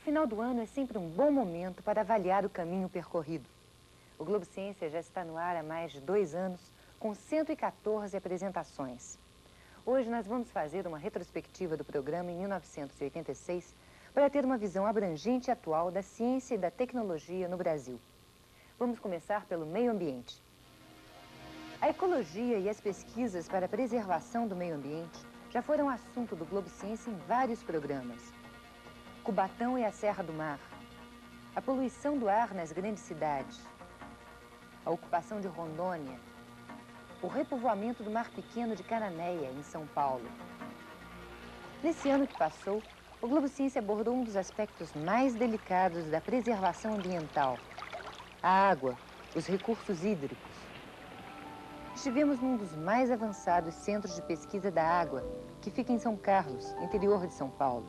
final do ano é sempre um bom momento para avaliar o caminho percorrido. O Globo Ciência já está no ar há mais de 2 anos, com 114 apresentações. Hoje nós vamos fazer uma retrospectiva do programa em 1986 para ter uma visão abrangente e atual da ciência e da tecnologia no Brasil. Vamos começar pelo meio ambiente. A ecologia e as pesquisas para a preservação do meio ambiente já foram assunto do Globo Ciência em vários programas. Cubatão e a Serra do Mar, a poluição do ar nas grandes cidades, a ocupação de Rondônia, o repovoamento do Mar Pequeno de Cananéia, em São Paulo. Nesse ano que passou, o Globo Ciência abordou um dos aspectos mais delicados da preservação ambiental: a água, os recursos hídricos. Estivemos num dos mais avançados centros de pesquisa da água, que fica em São Carlos, interior de São Paulo.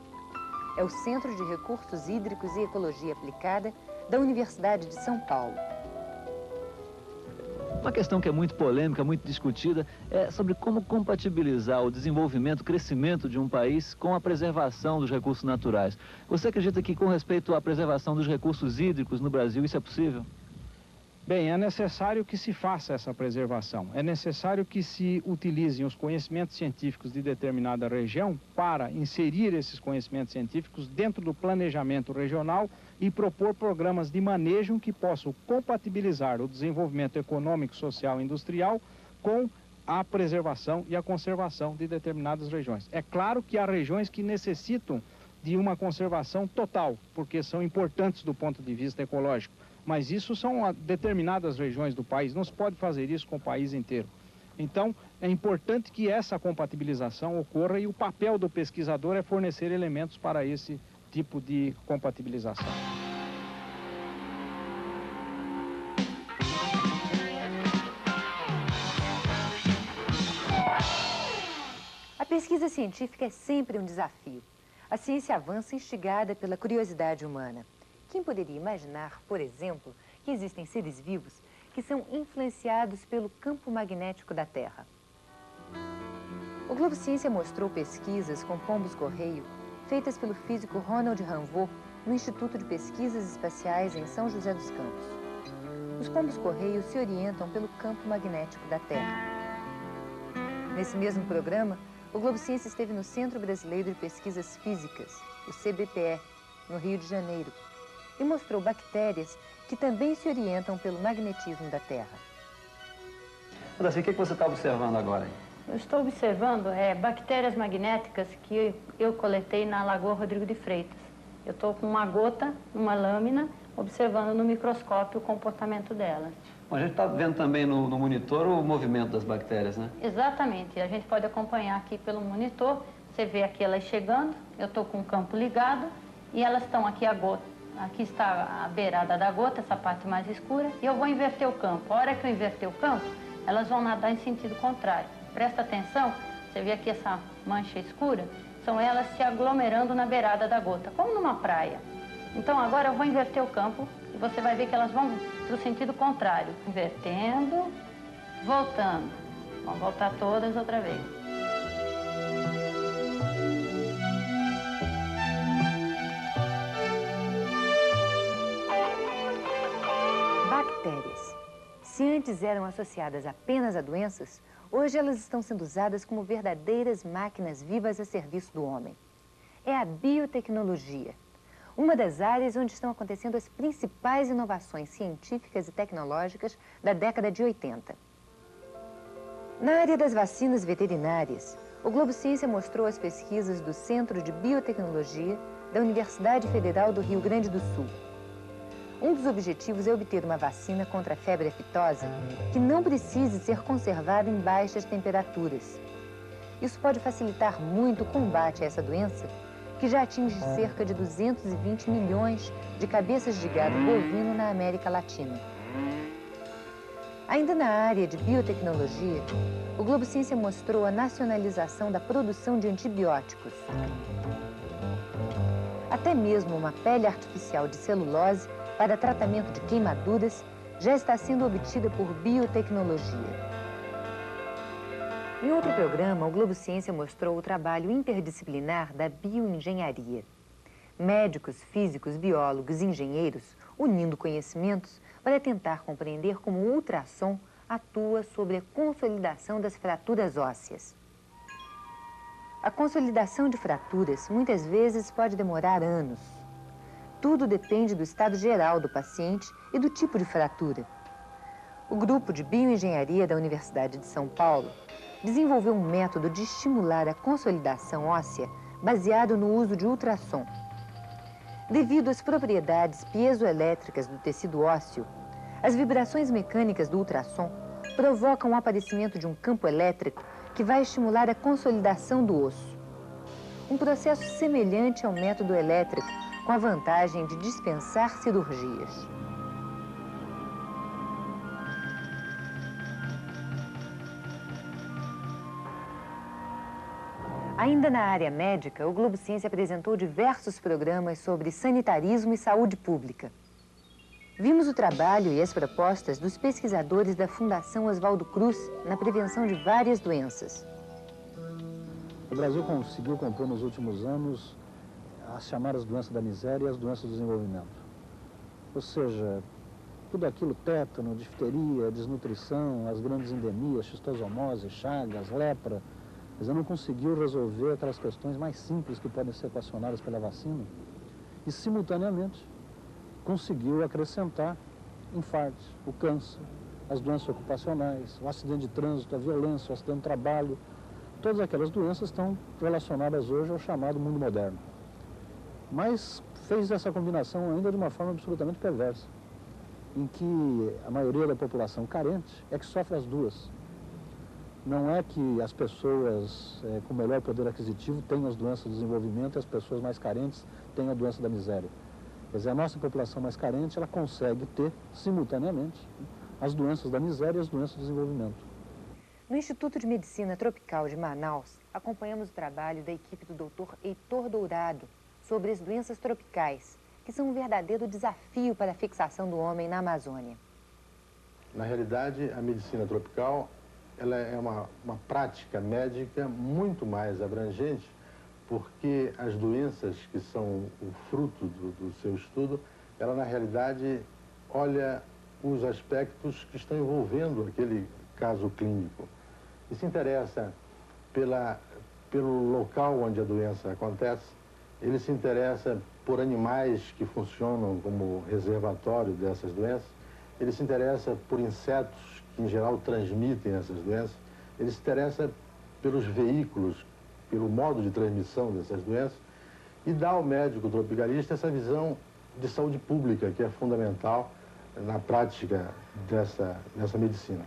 É o Centro de Recursos Hídricos e Ecologia Aplicada da Universidade de São Paulo. Uma questão que é muito polêmica, muito discutida, é sobre como compatibilizar o desenvolvimento, o crescimento de um país com a preservação dos recursos naturais. Você acredita que, com respeito à preservação dos recursos hídricos no Brasil, isso é possível? Bem, é necessário que se faça essa preservação. É necessário que se utilizem os conhecimentos científicos de determinada região para inserir esses conhecimentos científicos dentro do planejamento regional e propor programas de manejo que possam compatibilizar o desenvolvimento econômico, social e industrial com a preservação e a conservação de determinadas regiões. É claro que há regiões que necessitam de uma conservação total, porque são importantes do ponto de vista ecológico. Mas isso são determinadas regiões do país, não se pode fazer isso com o país inteiro. Então, é importante que essa compatibilização ocorra e o papel do pesquisador é fornecer elementos para esse tipo de compatibilização. A pesquisa científica é sempre um desafio. A ciência avança instigada pela curiosidade humana. Quem poderia imaginar, por exemplo, que existem seres vivos que são influenciados pelo campo magnético da Terra? O Globo Ciência mostrou pesquisas com pombos-correio feitas pelo físico Ronald Ravoux no Instituto de Pesquisas Espaciais em São José dos Campos. Os pombos-correio se orientam pelo campo magnético da Terra. Nesse mesmo programa, o Globo Ciência esteve no Centro Brasileiro de Pesquisas Físicas, o CBPE, no Rio de Janeiro, e mostrou bactérias que também se orientam pelo magnetismo da Terra. Daci, o que você está observando agora? Eu estou observando bactérias magnéticas que eu coletei na Lagoa Rodrigo de Freitas. Eu estou com uma gota, uma lâmina, observando no microscópio o comportamento delas. Bom, a gente está vendo também no monitor o movimento das bactérias, né? Exatamente. A gente pode acompanhar aqui pelo monitor. Você vê aqui elas chegando, eu estou com o campo ligado e elas estão aqui a gota. Aqui está a beirada da gota, essa parte mais escura, e eu vou inverter o campo. A hora que eu inverter o campo, elas vão nadar em sentido contrário. Presta atenção, você vê aqui essa mancha escura, são elas se aglomerando na beirada da gota, como numa praia. Então agora eu vou inverter o campo e você vai ver que elas vão para o sentido contrário. Invertendo, voltando. Vão voltar todas outra vez. Bactérias. Se antes eram associadas apenas a doenças, hoje elas estão sendo usadas como verdadeiras máquinas vivas a serviço do homem. É a biotecnologia, uma das áreas onde estão acontecendo as principais inovações científicas e tecnológicas da década de 80. Na área das vacinas veterinárias, o Globo Ciência mostrou as pesquisas do Centro de Biotecnologia da Universidade Federal do Rio Grande do Sul. Um dos objetivos é obter uma vacina contra a febre aftosa que não precise ser conservada em baixas temperaturas. Isso pode facilitar muito o combate a essa doença, que já atinge cerca de 220 milhões de cabeças de gado bovino na América Latina. Ainda na área de biotecnologia, o Globo Ciência mostrou a nacionalização da produção de antibióticos. Até mesmo uma pele artificial de celulose para tratamento de queimaduras já está sendo obtida por biotecnologia. Em outro programa, o Globo Ciência mostrou o trabalho interdisciplinar da bioengenharia. Médicos, físicos, biólogos e engenheiros unindo conhecimentos para tentar compreender como o ultrassom atua sobre a consolidação das fraturas ósseas. A consolidação de fraturas muitas vezes pode demorar anos. Tudo depende do estado geral do paciente e do tipo de fratura. O grupo de bioengenharia da Universidade de São Paulo desenvolveu um método de estimular a consolidação óssea baseado no uso de ultrassom. Devido às propriedades piezoelétricas do tecido ósseo, as vibrações mecânicas do ultrassom provocam o aparecimento de um campo elétrico que vai estimular a consolidação do osso. Um processo semelhante ao método elétrico, com a vantagem de dispensar cirurgias. Ainda na área médica, o Globo Ciência apresentou diversos programas sobre sanitarismo e saúde pública. Vimos o trabalho e as propostas dos pesquisadores da Fundação Oswaldo Cruz na prevenção de várias doenças. O Brasil conseguiu compor nos últimos anos as chamadas doenças da miséria e as doenças do desenvolvimento. Ou seja, tudo aquilo, tétano, difteria, desnutrição, as grandes endemias, xistosomose, chagas, lepra, mas não conseguiu resolver aquelas questões mais simples que podem ser equacionadas pela vacina e, simultaneamente, conseguiu acrescentar infartos, o câncer, as doenças ocupacionais, o acidente de trânsito, a violência, o acidente de trabalho. Todas aquelas doenças estão relacionadas hoje ao chamado mundo moderno. Mas fez essa combinação ainda de uma forma absolutamente perversa, em que a maioria da população carente é que sofre as duas. Não é que as pessoas com melhor poder aquisitivo tenham as doenças do desenvolvimento e as pessoas mais carentes tenham a doença da miséria. Quer dizer, a nossa população mais carente, ela consegue ter, simultaneamente, as doenças da miséria e as doenças do desenvolvimento. No Instituto de Medicina Tropical de Manaus, acompanhamos o trabalho da equipe do Dr. Heitor Dourado sobre as doenças tropicais, que são um verdadeiro desafio para a fixação do homem na Amazônia. Na realidade, a medicina tropical ela é uma prática médica muito mais abrangente, porque as doenças que são o fruto do seu estudo, ela na realidade olha os aspectos que estão envolvendo aquele caso clínico. E se interessa pelo local onde a doença acontece, ele se interessa por animais que funcionam como reservatório dessas doenças, ele se interessa por insetos que em geral transmitem essas doenças, ele se interessa pelos veículos, pelo modo de transmissão dessas doenças, e dá ao médico tropicalista essa visão de saúde pública, que é fundamental na prática dessa medicina.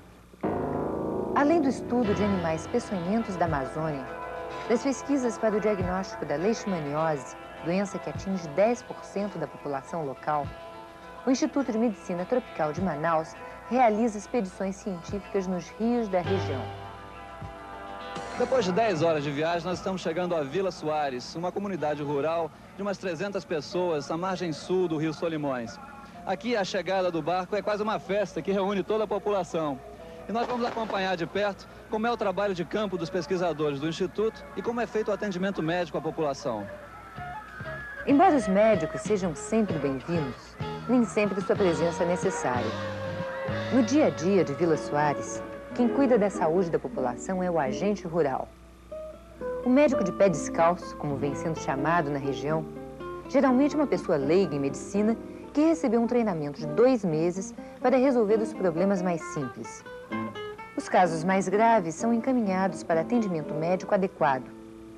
Além do estudo de animais peçonhentos da Amazônia, das pesquisas para o diagnóstico da leishmaniose, doença que atinge 10% da população local, o Instituto de Medicina Tropical de Manaus realiza expedições científicas nos rios da região. Depois de 10 horas de viagem, nós estamos chegando a Vila Soares, uma comunidade rural de umas 300 pessoas na margem sul do Rio Solimões. Aqui a chegada do barco é quase uma festa que reúne toda a população. E nós vamos acompanhar de perto como é o trabalho de campo dos pesquisadores do Instituto e como é feito o atendimento médico à população. Embora os médicos sejam sempre bem-vindos, nem sempre sua presença é necessária. No dia a dia de Vila Soares, quem cuida da saúde da população é o agente rural. O médico de pé descalço, como vem sendo chamado na região, geralmente uma pessoa leiga em medicina que recebeu um treinamento de 2 meses para resolver os problemas mais simples. Os casos mais graves são encaminhados para atendimento médico adequado.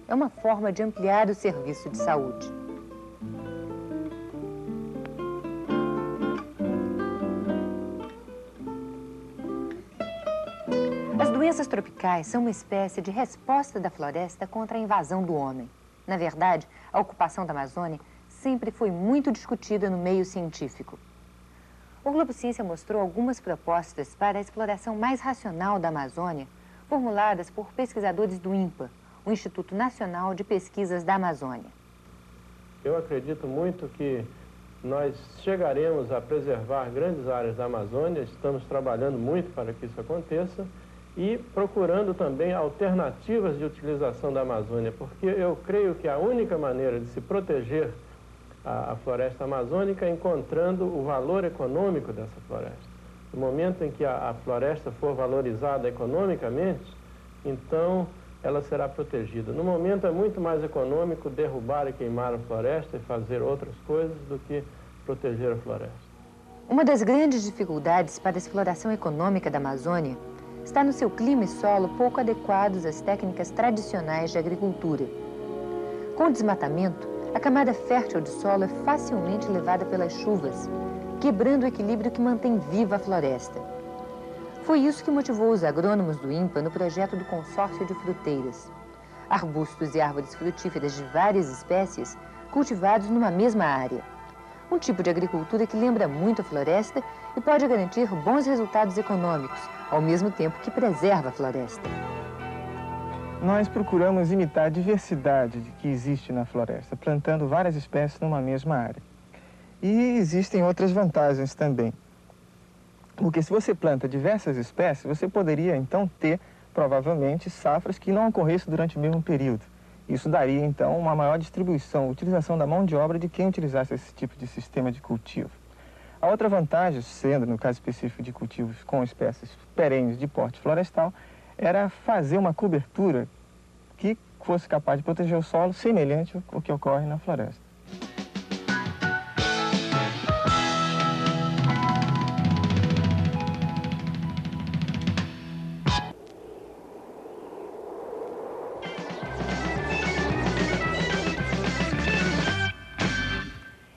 É uma forma de ampliar o serviço de saúde. As doenças tropicais são uma espécie de resposta da floresta contra a invasão do homem. Na verdade, a ocupação da Amazônia sempre foi muito discutida no meio científico. O Globo Ciência mostrou algumas propostas para a exploração mais racional da Amazônia, formuladas por pesquisadores do INPA, o Instituto Nacional de Pesquisas da Amazônia. Eu acredito muito que nós chegaremos a preservar grandes áreas da Amazônia, estamos trabalhando muito para que isso aconteça e procurando também alternativas de utilização da Amazônia, porque eu creio que a única maneira de se proteger a floresta amazônica, encontrando o valor econômico dessa floresta. No momento em que a floresta for valorizada economicamente, então ela será protegida. No momento é muito mais econômico derrubar e queimar a floresta e fazer outras coisas do que proteger a floresta. Uma das grandes dificuldades para a exploração econômica da Amazônia está no seu clima e solo pouco adequados às técnicas tradicionais de agricultura. Com o desmatamento, a camada fértil de solo é facilmente levada pelas chuvas, quebrando o equilíbrio que mantém viva a floresta. Foi isso que motivou os agrônomos do INPA no projeto do consórcio de fruteiras. Arbustos e árvores frutíferas de várias espécies cultivados numa mesma área. Um tipo de agricultura que lembra muito a floresta e pode garantir bons resultados econômicos, ao mesmo tempo que preserva a floresta. Nós procuramos imitar a diversidade que existe na floresta, plantando várias espécies numa mesma área. E existem outras vantagens também. Porque se você planta diversas espécies, você poderia então ter, provavelmente, safras que não ocorressem durante o mesmo período. Isso daria, então, uma maior distribuição, utilização da mão de obra de quem utilizasse esse tipo de sistema de cultivo. A outra vantagem, sendo no caso específico de cultivos com espécies perenes de porte florestal, era fazer uma cobertura que fosse capaz de proteger o solo semelhante ao que ocorre na floresta.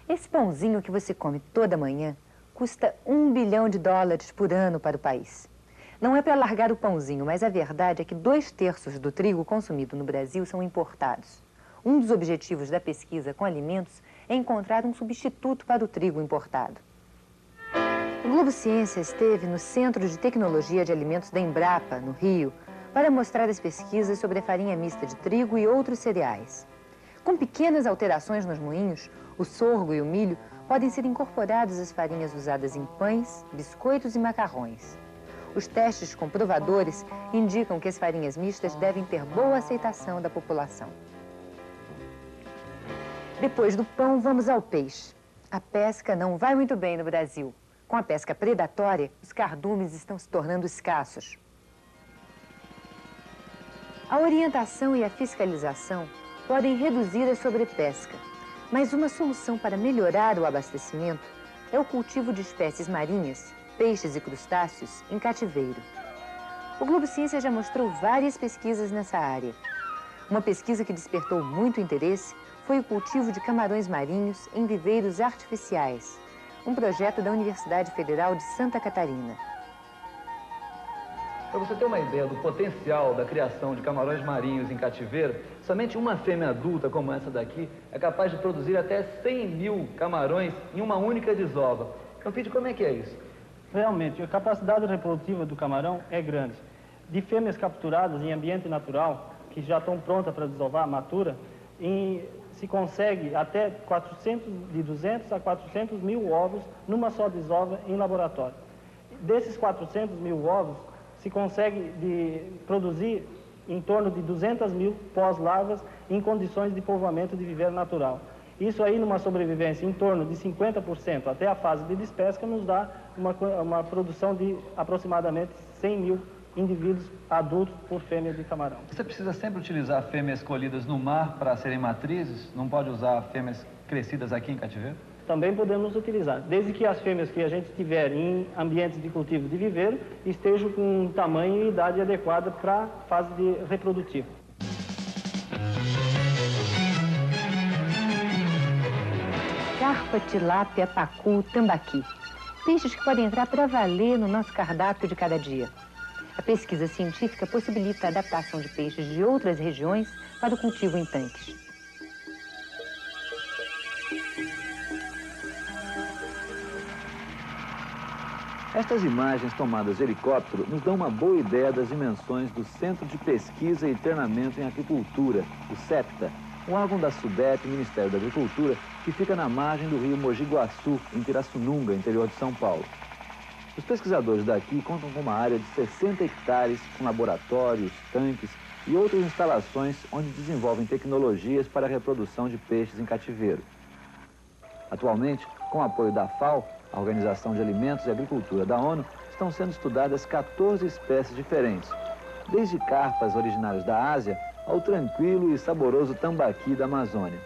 Esse pãozinho que você come toda manhã custa US$1 bilhão por ano para o país. Não é para largar o pãozinho, mas a verdade é que 2/3 do trigo consumido no Brasil são importados. Um dos objetivos da pesquisa com alimentos é encontrar um substituto para o trigo importado. O Globo Ciência esteve no Centro de Tecnologia de Alimentos da Embrapa, no Rio, para mostrar as pesquisas sobre a farinha mista de trigo e outros cereais. Com pequenas alterações nos moinhos, o sorgo e o milho podem ser incorporados às farinhas usadas em pães, biscoitos e macarrões. Os testes com provadores indicam que as farinhas mistas devem ter boa aceitação da população. Depois do pão, vamos ao peixe. A pesca não vai muito bem no Brasil. Com a pesca predatória, os cardumes estão se tornando escassos. A orientação e a fiscalização podem reduzir a sobrepesca, mas uma solução para melhorar o abastecimento é o cultivo de espécies marinhas, peixes e crustáceos, em cativeiro. O Globo Ciência já mostrou várias pesquisas nessa área. Uma pesquisa que despertou muito interesse foi o cultivo de camarões marinhos em viveiros artificiais, um projeto da Universidade Federal de Santa Catarina. Para você ter uma ideia do potencial da criação de camarões marinhos em cativeiro, somente uma fêmea adulta como essa daqui é capaz de produzir até 100 mil camarões em uma única desova. Campide, como é que é isso? Realmente, a capacidade reprodutiva do camarão é grande. De fêmeas capturadas em ambiente natural, que já estão prontas para desovar, matura, se consegue até 200 a 400 mil ovos numa só desova em laboratório. Desses 400 mil ovos, se consegue produzir em torno de 200 mil pós-larvas em condições de povoamento de viveiro natural. Isso aí, numa sobrevivência em torno de 50% até a fase de despesca, nos dá uma produção de aproximadamente 100 mil indivíduos adultos por fêmea de camarão. Você precisa sempre utilizar fêmeas colhidas no mar para serem matrizes? Não pode usar fêmeas crescidas aqui em cativeiro? Também podemos utilizar, desde que as fêmeas que a gente tiver em ambientes de cultivo de viveiro estejam com um tamanho e idade adequada para a fase reprodutiva. Carpa, tilápia, pacu, tambaqui. Peixes que podem entrar para valer no nosso cardápio de cada dia. A pesquisa científica possibilita a adaptação de peixes de outras regiões para o cultivo em tanques. Estas imagens tomadas de helicóptero nos dão uma boa ideia das dimensões do Centro de Pesquisa e Treinamento em Aquicultura, o CEPTA, um órgão da SUDEP, Ministério da Agricultura, que fica na margem do rio Mogi Guaçu, em Pirassununga, interior de São Paulo. Os pesquisadores daqui contam com uma área de 60 hectares, com laboratórios, tanques e outras instalações onde desenvolvem tecnologias para a reprodução de peixes em cativeiro. Atualmente, com o apoio da FAO, a Organização de Alimentos e Agricultura da ONU, estão sendo estudadas 14 espécies diferentes, desde carpas originárias da Ásia ao tranquilo e saboroso tambaqui da Amazônia.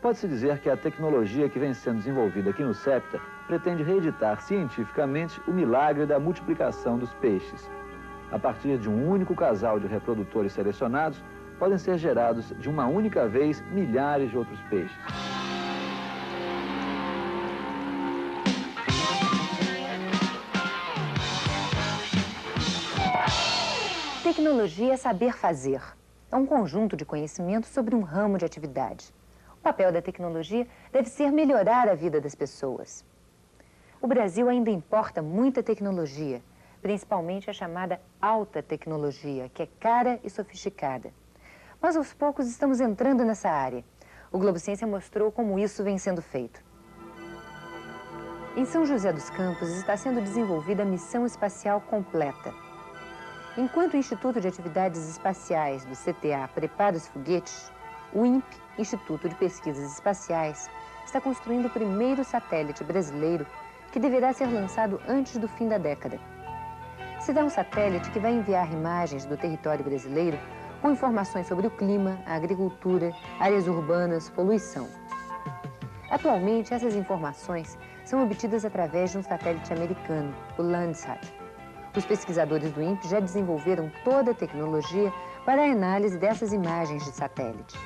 Pode-se dizer que a tecnologia que vem sendo desenvolvida aqui no CEPTA pretende reeditar cientificamente o milagre da multiplicação dos peixes. A partir de um único casal de reprodutores selecionados, podem ser gerados de uma única vez milhares de outros peixes. Tecnologia é saber fazer. É um conjunto de conhecimentos sobre um ramo de atividade. O papel da tecnologia deve ser melhorar a vida das pessoas. O Brasil ainda importa muita tecnologia, principalmente a chamada alta tecnologia, que é cara e sofisticada. Mas aos poucos estamos entrando nessa área. O Globo Ciência mostrou como isso vem sendo feito. Em São José dos Campos está sendo desenvolvida a Missão Espacial Completa. Enquanto o Instituto de Atividades Espaciais do CTA prepara os foguetes, o INPE, Instituto de Pesquisas Espaciais, está construindo o primeiro satélite brasileiro que deverá ser lançado antes do fim da década. Será um satélite que vai enviar imagens do território brasileiro com informações sobre o clima, a agricultura, áreas urbanas, poluição. Atualmente, essas informações são obtidas através de um satélite americano, o Landsat. Os pesquisadores do INPE já desenvolveram toda a tecnologia para a análise dessas imagens de satélite.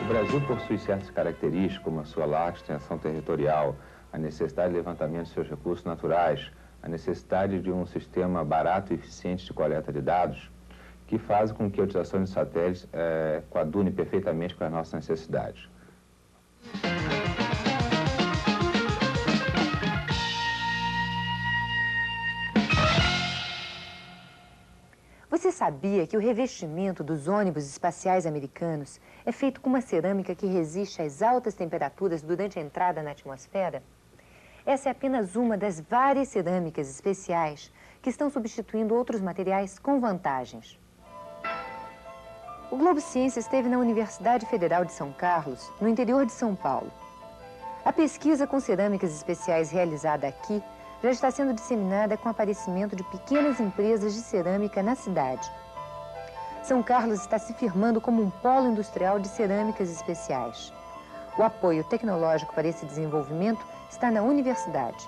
O Brasil possui certas características, como a sua larga extensão territorial, a necessidade de levantamento de seus recursos naturais, a necessidade de um sistema barato e eficiente de coleta de dados, que fazem com que a utilização de satélites coadune perfeitamente com as nossas necessidades. Você sabia que o revestimento dos ônibus espaciais americanos é feito com uma cerâmica que resiste às altas temperaturas durante a entrada na atmosfera? Essa é apenas uma das várias cerâmicas especiais que estão substituindo outros materiais com vantagens. O Globo Ciência esteve na Universidade Federal de São Carlos, no interior de São Paulo. A pesquisa com cerâmicas especiais realizada aqui já está sendo disseminada com o aparecimento de pequenas empresas de cerâmica na cidade. São Carlos está se firmando como um polo industrial de cerâmicas especiais. O apoio tecnológico para esse desenvolvimento está na universidade.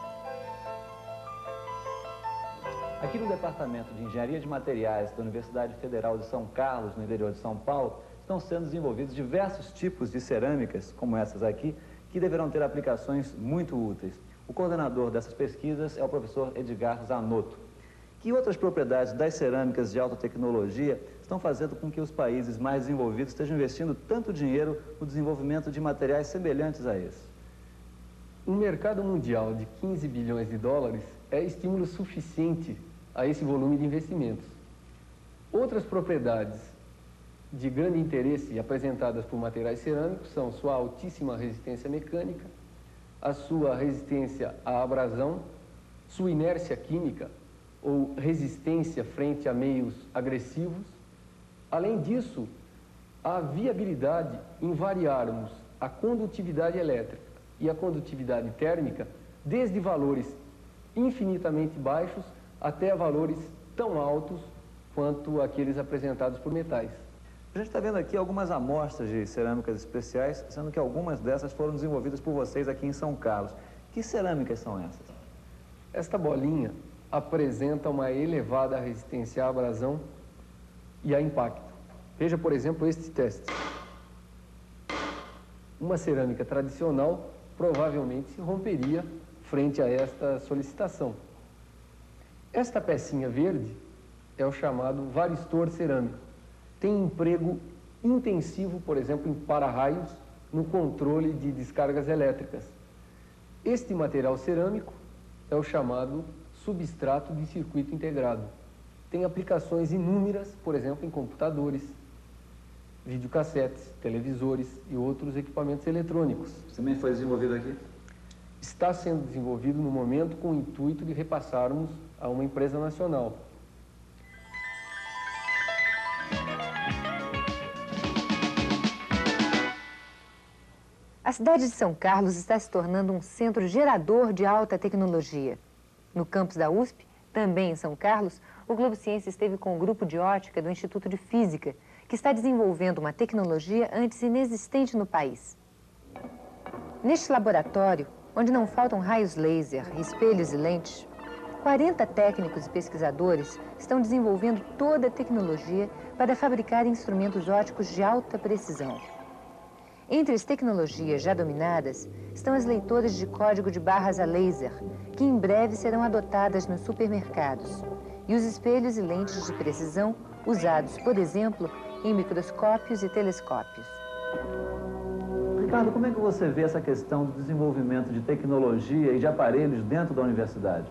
Aqui no Departamento de Engenharia de Materiais da Universidade Federal de São Carlos, no interior de São Paulo, estão sendo desenvolvidos diversos tipos de cerâmicas, como essas aqui, que deverão ter aplicações muito úteis. O coordenador dessas pesquisas é o professor Edgar Zanotto. Que outras propriedades das cerâmicas de alta tecnologia estão fazendo com que os países mais desenvolvidos estejam investindo tanto dinheiro no desenvolvimento de materiais semelhantes a esse? Um mercado mundial de 15 bilhões de dólares é estímulo suficiente a esse volume de investimentos. Outras propriedades de grande interesse apresentadas por materiais cerâmicos são sua altíssima resistência mecânica, a sua resistência à abrasão, sua inércia química ou resistência frente a meios agressivos. Além disso, a viabilidade em variarmos a condutividade elétrica e a condutividade térmica desde valores infinitamente baixos até valores tão altos quanto aqueles apresentados por metais. A gente está vendo aqui algumas amostras de cerâmicas especiais, sendo que algumas dessas foram desenvolvidas por vocês aqui em São Carlos. Que cerâmicas são essas? Esta bolinha apresenta uma elevada resistência à abrasão e a impacto. Veja, por exemplo, este teste. Uma cerâmica tradicional provavelmente se romperia frente a esta solicitação. Esta pecinha verde é o chamado varistor cerâmico. Tem emprego intensivo, por exemplo, em para-raios, no controle de descargas elétricas. Este material cerâmico é o chamado substrato de circuito integrado. Tem aplicações inúmeras, por exemplo, em computadores, videocassetes, televisores e outros equipamentos eletrônicos. Também foi desenvolvido aqui? Está sendo desenvolvido no momento com o intuito de repassarmos a uma empresa nacional. A cidade de São Carlos está se tornando um centro gerador de alta tecnologia. No campus da USP, também em São Carlos, o Globo Ciência esteve com o grupo de ótica do Instituto de Física, que está desenvolvendo uma tecnologia antes inexistente no país. Neste laboratório, onde não faltam raios laser, espelhos e lentes, 40 técnicos e pesquisadores estão desenvolvendo toda a tecnologia para fabricar instrumentos ópticos de alta precisão. Entre as tecnologias já dominadas estão as leitoras de código de barras a laser, que em breve serão adotadas nos supermercados, e os espelhos e lentes de precisão usados, por exemplo, em microscópios e telescópios. Ricardo, como é que você vê essa questão do desenvolvimento de tecnologia e de aparelhos dentro da universidade?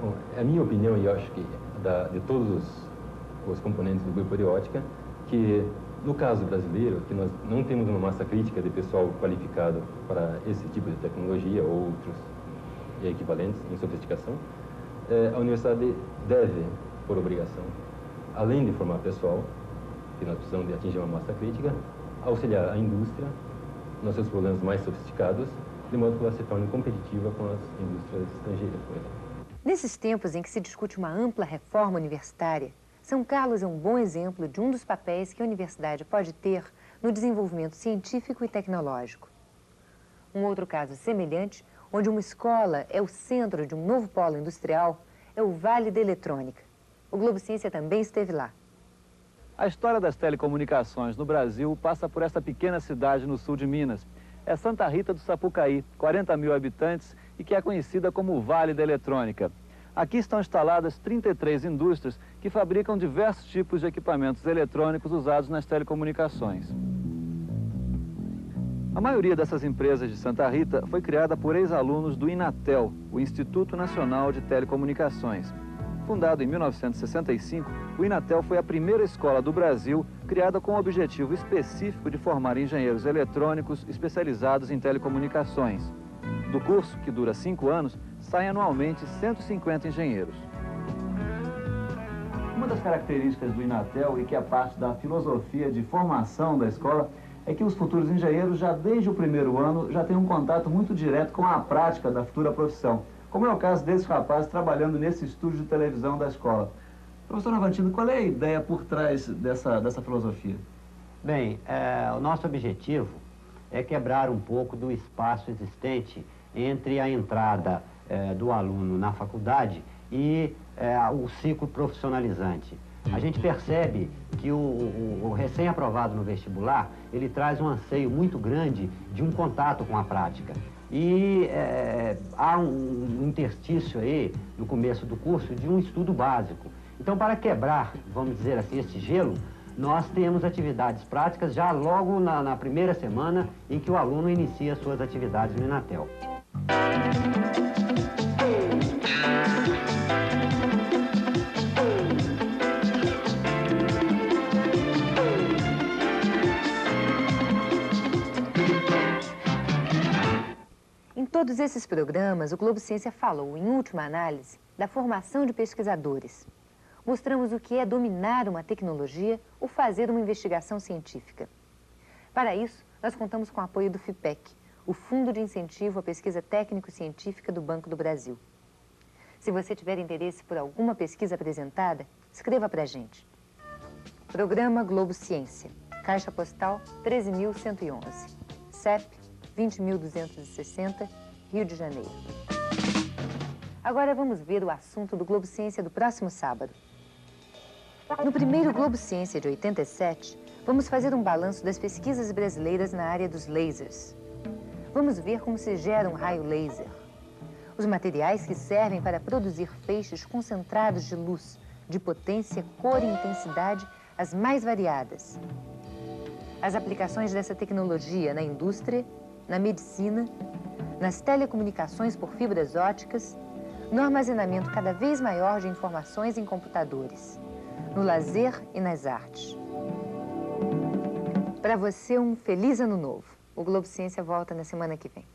Bom, a minha opinião, e eu acho que de todos os componentes do grupo de ótica, que no caso brasileiro, que nós não temos uma massa crítica de pessoal qualificado para esse tipo de tecnologia ou outros equivalentes em sofisticação, a universidade deve, por obrigação, além de formar pessoal, que nós precisamos de atingir uma massa crítica, auxiliar a indústria nos seus problemas mais sofisticados, de modo que ela se torne competitiva com as indústrias estrangeiras, por exemplo. Nesses tempos em que se discute uma ampla reforma universitária, São Carlos é um bom exemplo de um dos papéis que a universidade pode ter no desenvolvimento científico e tecnológico. Um outro caso semelhante, onde uma escola é o centro de um novo polo industrial, é o Vale da Eletrônica. O Globo Ciência também esteve lá. A história das telecomunicações no Brasil passa por essa pequena cidade no sul de Minas. É Santa Rita do Sapucaí, 40 mil habitantes e que é conhecida como o Vale da Eletrônica. Aqui estão instaladas 33 indústrias que fabricam diversos tipos de equipamentos eletrônicos usados nas telecomunicações. A maioria dessas empresas de Santa Rita foi criada por ex-alunos do Inatel, o Instituto Nacional de Telecomunicações. Fundado em 1965, o Inatel foi a primeira escola do Brasil criada com o objetivo específico de formar engenheiros eletrônicos especializados em telecomunicações. Do curso, que dura 5 anos, saem anualmente 150 engenheiros. Uma das características do Inatel e que é parte da filosofia de formação da escola é que os futuros engenheiros, já desde o primeiro ano, já têm um contato muito direto com a prática da futura profissão, como é o caso desses rapazes trabalhando nesse estúdio de televisão da escola. Professor Navantino, qual é a ideia por trás dessa filosofia? Bem, o nosso objetivo é quebrar um pouco do espaço existente entre a entrada do aluno na faculdade e o ciclo profissionalizante. A gente percebe que o recém-aprovado no vestibular, ele traz um anseio muito grande de um contato com a prática. E há um interstício aí, no começo do curso, de um estudo básico. Então, para quebrar, vamos dizer assim, esse gelo, nós temos atividades práticas já logo na primeira semana em que o aluno inicia suas atividades no Inatel. Em todos esses programas, o Globo Ciência falou, em última análise, da formação de pesquisadores. Mostramos o que é dominar uma tecnologia ou fazer uma investigação científica. Para isso, nós contamos com o apoio do FIPEC, o Fundo de Incentivo à Pesquisa Técnico-Científica do Banco do Brasil. Se você tiver interesse por alguma pesquisa apresentada, escreva para a gente. Programa Globo Ciência, Caixa Postal 13.111, CEP 20.260, Rio de Janeiro. Agora vamos ver o assunto do Globo Ciência do próximo sábado. No primeiro Globo Ciência de 87, vamos fazer um balanço das pesquisas brasileiras na área dos lasers. Vamos ver como se gera um raio laser, os materiais que servem para produzir feixes concentrados de luz, de potência, cor e intensidade as mais variadas. As aplicações dessa tecnologia na indústria, na medicina, nas telecomunicações por fibras óticas, no armazenamento cada vez maior de informações em computadores, no lazer e nas artes. Para você, um feliz ano novo. O Globo Ciência volta na semana que vem.